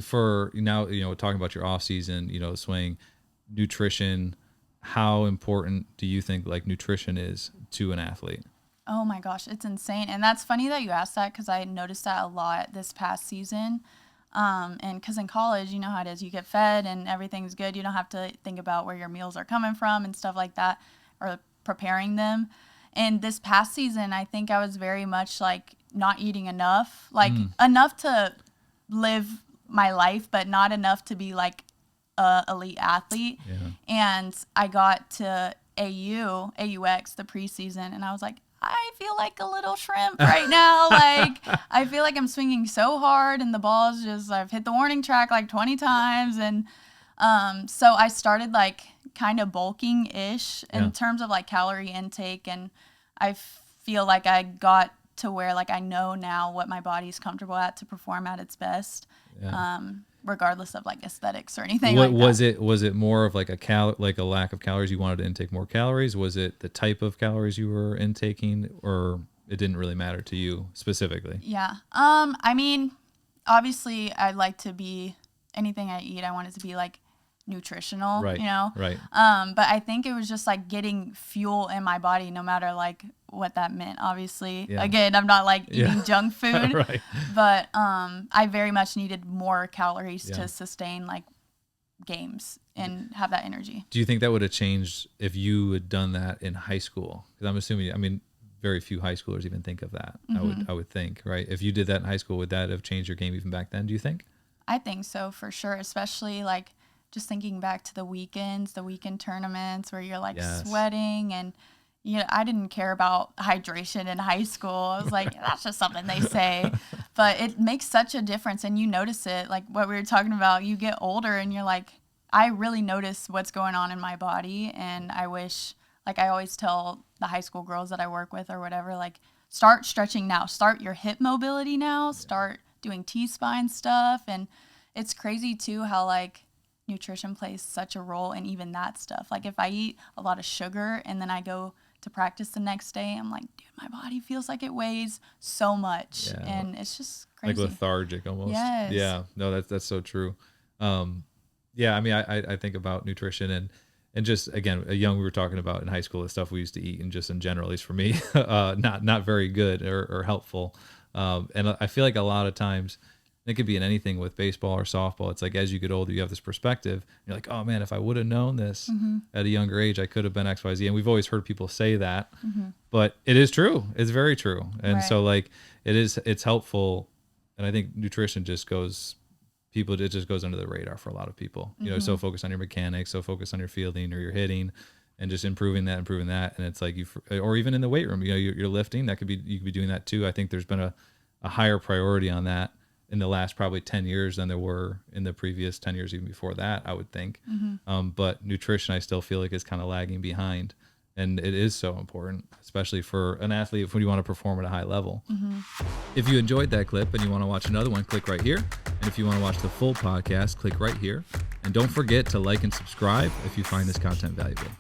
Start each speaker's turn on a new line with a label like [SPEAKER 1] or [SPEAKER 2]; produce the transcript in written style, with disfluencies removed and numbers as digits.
[SPEAKER 1] for now, talking about your off season, swing, nutrition, how important do you think like nutrition is to an athlete?
[SPEAKER 2] Oh my gosh, it's insane. And that's funny that you asked that because I noticed that a lot this past season. And because in college, you know how it is, you get fed and everything's good. You don't have to think about where your meals are coming from and stuff like that, or preparing them. And this past season, I think I was very much like not eating enough, like enough to live my life, but not enough to be like a elite athlete.
[SPEAKER 1] Yeah.
[SPEAKER 2] And I got to AUX, the preseason, and I was like, I feel like a little shrimp right now. Like, I feel like I'm swinging so hard and the ball's just, I've hit the warning track like 20 times. And so I started like kind of bulking-ish in terms of like calorie intake. And I feel like I got to where like I know now what my body's comfortable at to perform at its best. Regardless of like aesthetics or anything like that.
[SPEAKER 1] Was it more of like a lack of calories? You wanted to intake more calories? Was it the type of calories you were intaking, or it didn't really matter to you specifically?
[SPEAKER 2] Yeah. I mean, obviously I'd like to be, anything I eat, I want it to be like nutritional,
[SPEAKER 1] right. Right.
[SPEAKER 2] But I think it was just like getting fuel in my body, no matter like what that meant. Obviously, again, I'm not like eating junk food,
[SPEAKER 1] right.
[SPEAKER 2] But I very much needed more calories to sustain like games and have that energy.
[SPEAKER 1] Do you think that would have changed if you had done that in high school? Because I'm assuming, I mean, very few high schoolers even think of that. I would think, right? If you did that in high school, would that have changed your game even back then? Do you think?
[SPEAKER 2] I think so, for sure. Especially like just thinking back to the weekend tournaments where you're like sweating, and I didn't care about hydration in high school. I was like, that's just something they say, but it makes such a difference, and you notice it. Like what we were talking about, you get older and you're like, I really notice what's going on in my body, and I wish, like I always tell the high school girls that I work with or whatever, like start stretching now, start your hip mobility now, start doing T-spine stuff. And it's crazy too how like nutrition plays such a role in even that stuff. Like if I eat a lot of sugar and then I go to practice the next day, I'm like, dude, my body feels like it weighs so much. And it's just crazy.
[SPEAKER 1] Like lethargic almost.
[SPEAKER 2] Yes.
[SPEAKER 1] Yeah. No, that's so true. Yeah, I mean, I think about nutrition and just, again, we were talking about in high school, the stuff we used to eat, and just in general, at least for me, not very good or helpful. And I feel like a lot of times, it could be in anything with baseball or softball. It's like as you get older, you have this perspective. You're like, oh man, if I would have known this at a younger age, I could have been X, Y, Z. And we've always heard people say that, but it is true. It's very true. And so like it's helpful. And I think nutrition it just goes under the radar for a lot of people. So focus on your mechanics, so focus on your fielding or your hitting, and just improving that. And it's like or even in the weight room, you're lifting, you could be doing that too. I think there's been a higher priority on that in the last probably 10 years than there were in the previous 10 years, even before that, I would think. But nutrition, I still feel like is kind of lagging behind. And it is so important, especially for an athlete when you want to perform at a high level. If you enjoyed that clip and you want to watch another one, click right here. And if you want to watch the full podcast, click right here. And don't forget to like and subscribe if you find this content valuable.